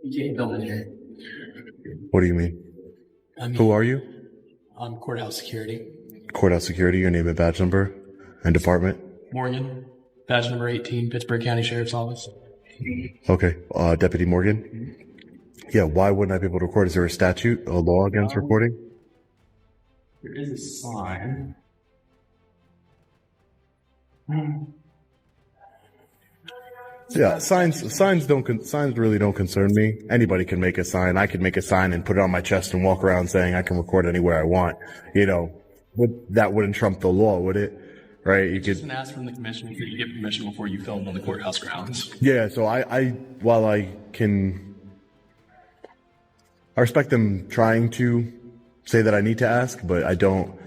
Yeah, don't enter. What do you mean? I mean, Who are you? I'm courthouse security. Courthouse security, your name and badge number and department? Morgan, badge number 18, Pittsburgh County Sheriff's Office. Okay. Deputy Morgan? Yeah, why wouldn't I be able to record? Is there a statute, a law against recording? There is a sign. Yeah, signs really don't concern me. Anybody can make a sign. I could make a sign and put it on my chest and walk around saying I can record anywhere I want. That wouldn't trump the law, would it? Right? You Just could. an ask from the commission if you get permission before you film on the courthouse grounds. Yeah. So while I respect them trying to say that I need to ask, but I don't.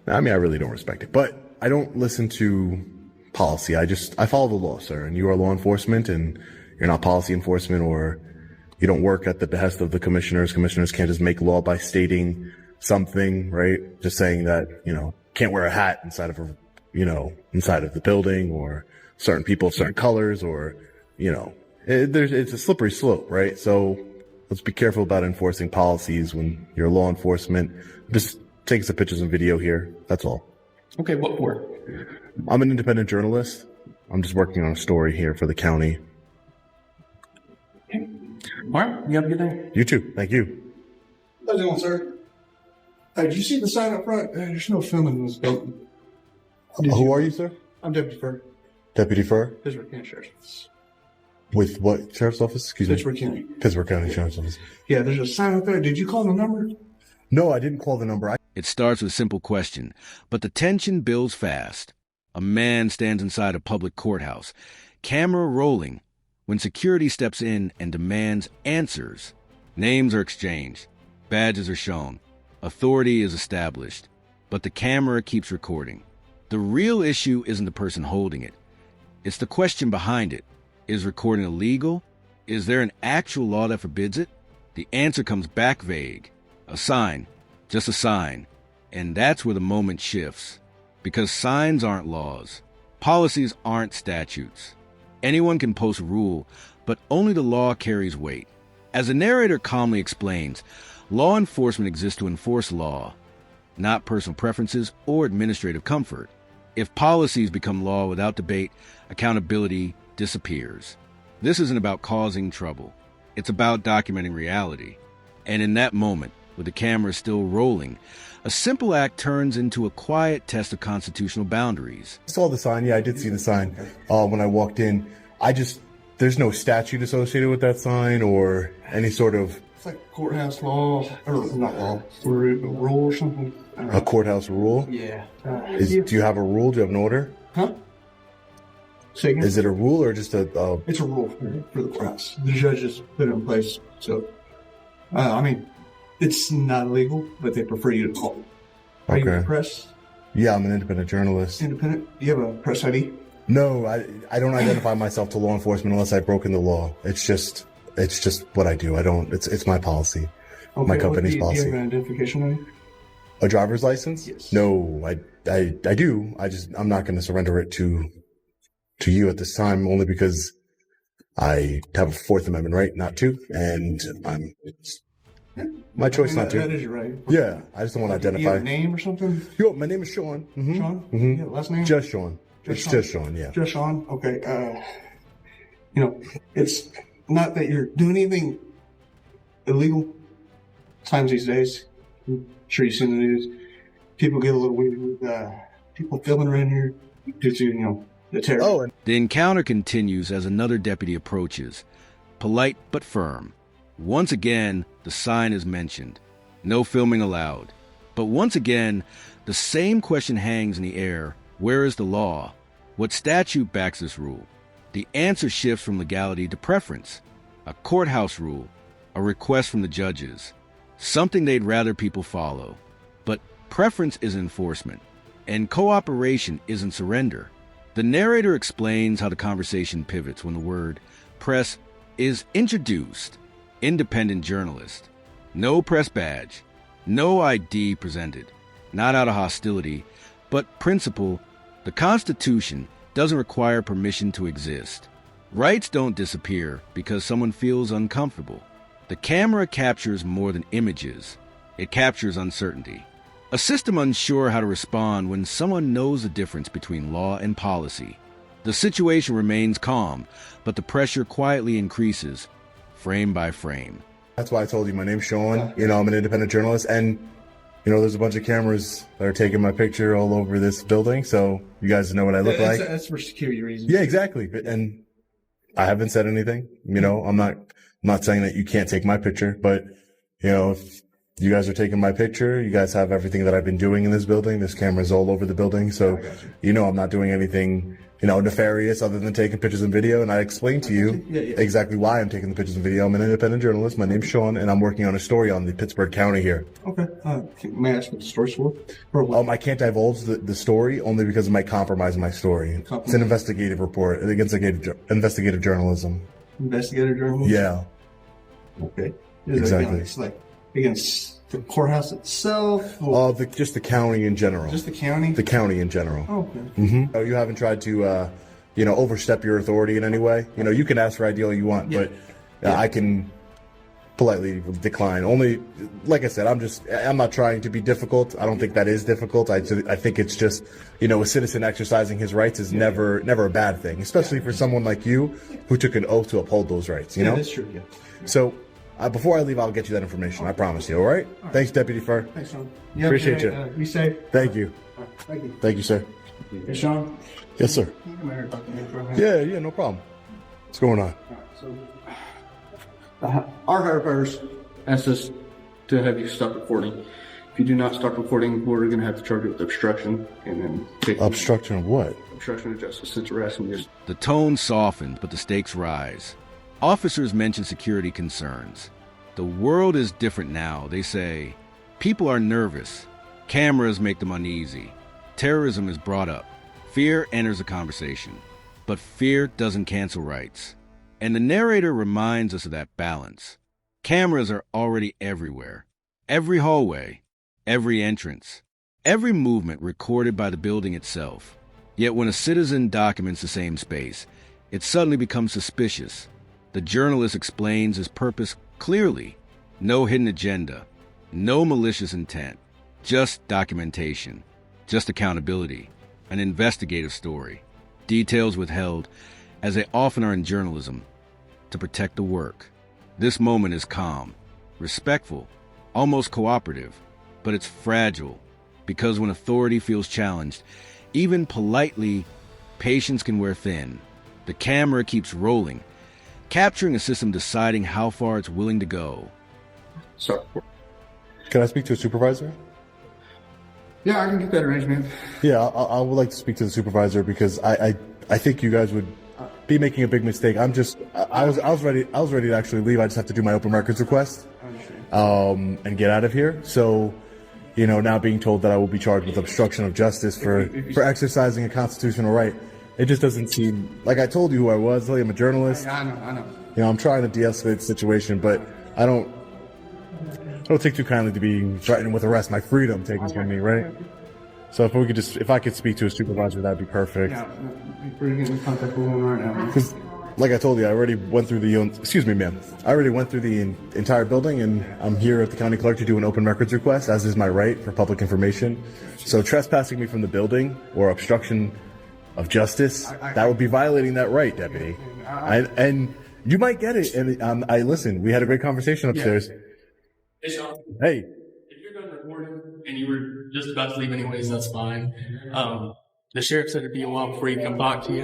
I mean, I really don't respect it. But I don't listen to policy. I follow the law, sir. And you are law enforcement, and you're not policy enforcement, or you don't work at the behest of the commissioners. Commissioners can't just make law by stating something, right? Just saying that, can't wear a hat inside of the building, or certain people of certain colors, or, it's a slippery slope, right? So let's be careful about enforcing policies when you're law enforcement. Just take some pictures and video here. That's all. Okay, what for? I'm an independent journalist. I'm just working on a story here for the county. Okay. All right, you have a good day. You too. Thank you. How's it going, sir? Hey, did you see the sign up front? There's no filming in this building. Who are you, sir? I'm Deputy Fur, Deputy Fur? Pittsburgh County Sheriff's Office. With what sheriff's office? Excuse me. Pittsburgh County. Pittsburgh County Sheriff's Office. Yeah, there's a sign up there. Did you call the number? No, I didn't call the number. It starts with a simple question, but the tension builds fast. A man stands inside a public courthouse, camera rolling, when security steps in and demands answers. Names are exchanged, badges are shown, authority is established, but the camera keeps recording. The real issue isn't the person holding it. It's the question behind it. Is recording illegal? Is there an actual law that forbids it? The answer comes back vague. A sign. Just a sign. And that's where the moment shifts. Because signs aren't laws. Policies aren't statutes. Anyone can post a rule, but only the law carries weight. As the narrator calmly explains, law enforcement exists to enforce law, not personal preferences or administrative comfort. If policies become law without debate, accountability disappears. This isn't about causing trouble. It's about documenting reality. And in that moment, with the camera still rolling, a simple act turns into a quiet test of constitutional boundaries. I saw the sign. Yeah, I did see the sign when I walked in. There's no statute associated with that sign or any sort of... It's like courthouse law, or not law, rule or something. A courthouse rule? Yeah. Do you have a rule? Do you have an order? Huh? Say again? Is it a rule or just a... It's a rule for the courthouse. The judges put it in place. So, it's not illegal, but they prefer you to call it. Are you Okay. press? Yeah, I'm an independent journalist. Independent? Do you have a press ID? No, I don't identify myself to law enforcement unless I've broken the law. It's just what I do. It's my policy. Okay, My company's do you policy. have an identification ID? A driver's license? Yes. No, I do. I'm not going to surrender it to you at this time, only because I have a Fourth Amendment right not to, and my choice not to. That is your right. Yeah, I just don't want to Do you have identify. a name or something? Yo, my name is Sean. Mm-hmm. Sean? Mm-hmm. Yeah, last name? Just Sean. It's just Sean. Yeah. Just Sean? Okay. It's not that you're doing anything illegal. Times these days, I'm sure you've seen the news. People get a little weird with people filming around here due to, the terror. Oh, and The encounter continues as another deputy approaches, polite but firm. Once again, the sign is mentioned. No filming allowed. But once again, the same question hangs in the air. Where is the law? What statute backs this rule? The answer shifts from legality to preference. A courthouse rule, a request from the judges, something they'd rather people follow. But preference is enforcement, and cooperation isn't surrender. The narrator explains how the conversation pivots when the word press is introduced. Independent journalist. No press badge. No ID presented. Not out of hostility, but principle. The Constitution doesn't require permission to exist. Rights don't disappear because someone feels uncomfortable. The camera captures more than images. It captures uncertainty. A system unsure how to respond when someone knows the difference between law and policy. The situation remains calm, but the pressure quietly increases, frame by frame. That's why I told you my name's Sean. You know, I'm an independent journalist, and you know, there's a bunch of cameras that are taking my picture all over this building, so you guys know what I look like. That's for security reasons. Yeah, exactly. And I haven't said anything. You know, I'm not saying that you can't take my picture, but you know, if you guys are taking my picture, you guys have everything that I've been doing in this building. There's cameras all over the building, so you know I'm not doing anything, you know, nefarious other than taking pictures and video. And I explained to you exactly why I'm taking the pictures and video. I'm an independent journalist. My name's Sean, and I'm working on a story on the Pittsburgh County here. Okay. May I ask what the story's for? I can't divulge the story only because it might compromise my story. It's an investigative report against investigative journalism. Investigative journalism? Yeah. Okay. Exactly. It's like against the courthouse itself? Just the county in general. Just the county? The county in general. Oh, okay. Oh, you haven't tried to, you know, overstep your authority in any way? You know, you can ask for ID all you want, but I can politely decline. Only, like I said, I'm not trying to be difficult. I don't think that is difficult. I think it's just, you know, a citizen exercising his rights is never a bad thing, especially for someone like you who took an oath to uphold those rights, you know? That's true, yeah. So, before I leave, I'll get you that information. I promise you, all right? Thanks, Deputy Fur. Thanks, Sean. Appreciate you. Be safe. Thank you. Thank you. Thank you, sir. Hey, Sean. Yes, sir. Can you come here and talk to me for a minute? Yeah, no problem. What's going on? Our Backfires asked us to have you stop recording. If you do not stop recording, we're going to have to charge you with obstruction and then take Obstruction of what? obstruction of justice since you're asking me. The tone softens, but the stakes rise. Officers mention security concerns. The world is different now, they say. People are nervous. Cameras make them uneasy. Terrorism is brought up. Fear enters the conversation. But fear doesn't cancel rights. And the narrator reminds us of that balance. Cameras are already everywhere. Every hallway, every entrance, every movement recorded by the building itself. Yet when a citizen documents the same space, it suddenly becomes suspicious. The journalist explains his purpose clearly. No hidden agenda, no malicious intent, just documentation, just accountability, an investigative story. Details withheld, as they often are in journalism, to protect the work. This moment is calm, respectful, almost cooperative, but it's fragile, because when authority feels challenged, even politely, patience can wear thin. The camera keeps rolling, capturing a system deciding how far it's willing to go. Sorry. Can I speak to a supervisor? Yeah, I can get that arranged, man. Yeah, I would like to speak to the supervisor because I think you guys would be making a big mistake. I was ready to actually leave. I just have to do my open records request and get out of here. So, you know, now being told that I will be charged with obstruction of justice for exercising a constitutional right, it just doesn't seem like I told you who I was. I'm a journalist. I know. You know, I'm trying to de-escalate the situation, but I don't take too kindly to being threatened with arrest, my freedom taken from me, right? So if I could speak to a supervisor, that'd be perfect. Yeah, we're getting in contact with him right now. Because, like I told you, I already went through excuse me, ma'am. I already went through the entire building, and I'm here at the county clerk to do an open records request, as is my right for public information. So trespassing me from the building or obstruction of justice, that would be violating that right, deputy. And you might get it. And listen, we had a great conversation upstairs. Hey, Sean. Hey. If you're done recording and you were just about to leave anyways, that's fine. The sheriff said it'd be a while before he come talk to you.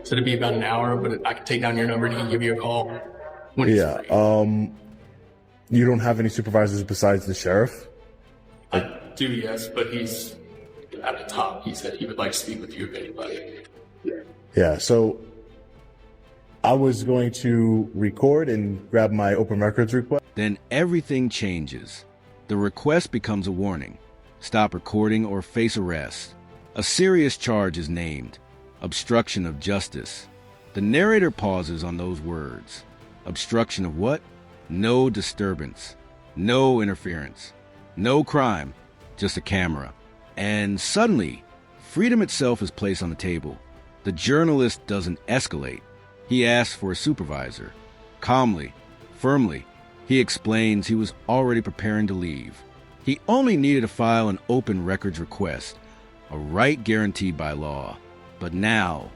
Said it'd be about an hour, but I could take down your number and he can give you a call when he's free. You don't have any supervisors besides the sheriff? I do, yes, but he's at the top. He said he would like to speak with you if anybody. Yeah, so I was going to record and grab my open records request. Then everything changes. The request becomes a warning. Stop recording or face arrest. A serious charge is named. Obstruction of justice. The narrator pauses on those words. Obstruction of what? No disturbance. No interference. No crime. Just a camera. And suddenly, freedom itself is placed on the table. The journalist doesn't escalate. He asks for a supervisor. Calmly, firmly, He explains he was already preparing to leave. He only needed to file an open records request, a right guaranteed by law. But now,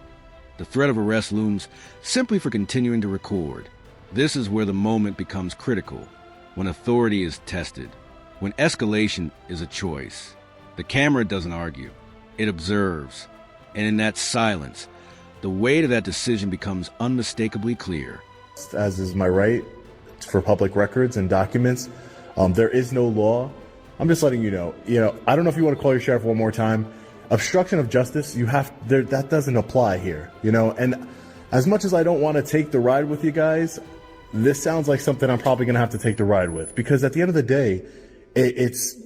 the threat of arrest looms simply for continuing to record. This is where the moment becomes critical, when authority is tested, when escalation is a choice. The camera doesn't argue, it observes. And in that silence, the weight of that decision becomes unmistakably clear. As is my right for public records and documents, there is no law. I'm just letting you know. I don't know if you want to call your sheriff one more time. Obstruction of justice, that doesn't apply here. And as much as I don't want to take the ride with you guys, this sounds like something I'm probably going to have to take the ride with, because at the end of the day,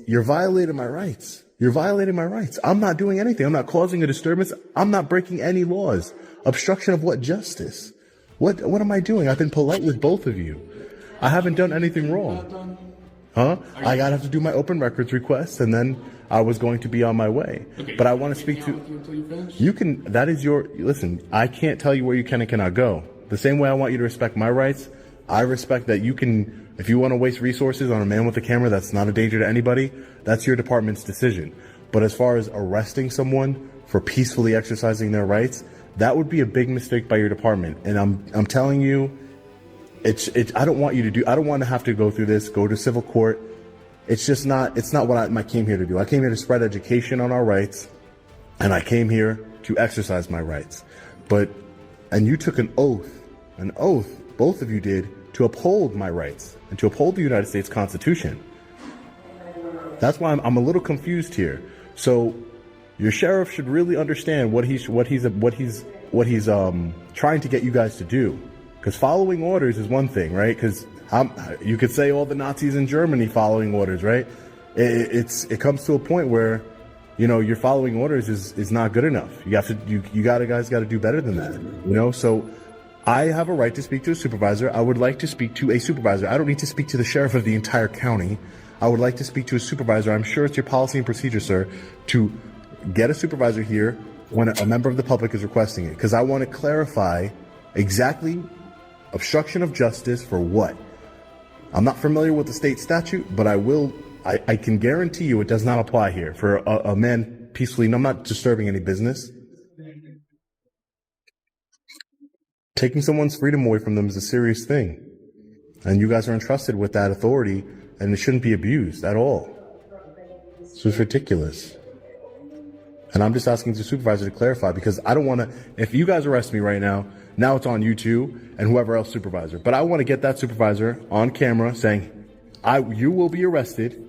you're violating my rights. You're violating my rights. I'm not doing anything. I'm not causing a disturbance. I'm not breaking any laws. Obstruction of what justice? What am I doing? I've been polite with both of you. I haven't done anything wrong. Huh? I gotta have to do my open records request, and then I was going to be on my way. Okay. But I want to speak to you. Listen, I can't tell you where you can and cannot go. The same way I want you to respect my rights, I respect that you can, if you want to waste resources on a man with a camera that's not a danger to anybody, that's your department's decision. But as far as arresting someone for peacefully exercising their rights, that would be a big mistake by your department. And I'm telling you, I don't want to have to go through this, go to civil court. It's not what I came here to do. I came here to spread education on our rights, and I came here to exercise my rights. And you took an oath, both of you did, to uphold my rights and to uphold the United States Constitution. That's why I'm a little confused here. So your sheriff should really understand what he's trying to get you guys to do. Because following orders is one thing, right? Because you could say all the Nazis in Germany following orders, right? It comes to a point where, your following orders is not good enough. Guys got to do better than that, So I have a right to speak to a supervisor. I would like to speak to a supervisor. I don't need to speak to the sheriff of the entire county. I would like to speak to a supervisor. I'm sure it's your policy and procedure, sir, to get a supervisor here when a member of the public is requesting it. Because I want to clarify exactly obstruction of justice for what. I'm not familiar with the state statute, but I can guarantee you it does not apply here for a man peacefully. I'm not disturbing any business. Taking someone's freedom away from them is a serious thing. And you guys are entrusted with that authority, and it shouldn't be abused at all. This is ridiculous. And I'm just asking the supervisor to clarify, because I don't want to, if you guys arrest me right now it's on you two and whoever else supervisor. But I want to get that supervisor on camera saying, you will be arrested.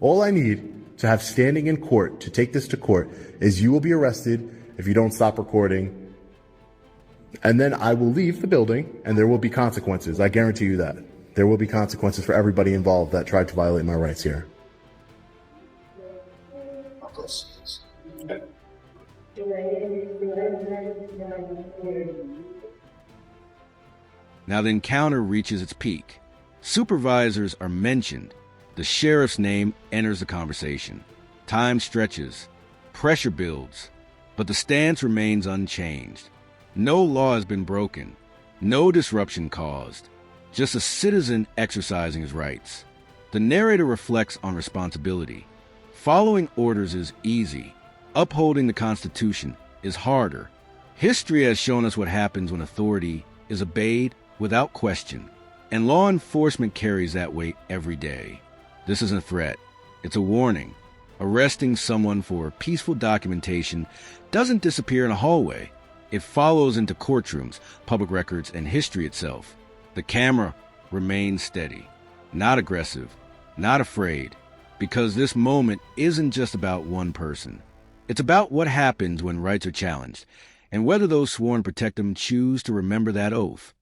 All I need to have standing in court, to take this to court, is you will be arrested if you don't stop recording. And then I will leave the building, and there will be consequences. I guarantee you that. There will be consequences for everybody involved that tried to violate my rights here. Now the encounter reaches its peak. Supervisors are mentioned. The sheriff's name enters the conversation. Time stretches. Pressure builds. But the stance remains unchanged. No law has been broken. No disruption caused. Just a citizen exercising his rights. The narrator reflects on responsibility. Following orders is easy. Upholding the Constitution is harder. History has shown us what happens when authority is obeyed without question, and law enforcement carries that weight every day. This isn't a threat. It's a warning. Arresting someone for peaceful documentation doesn't disappear in a hallway. It follows into courtrooms, public records, and history itself. The camera remains steady, not aggressive, not afraid, because this moment isn't just about one person. It's about what happens when rights are challenged, and whether those sworn to protect them choose to remember that oath.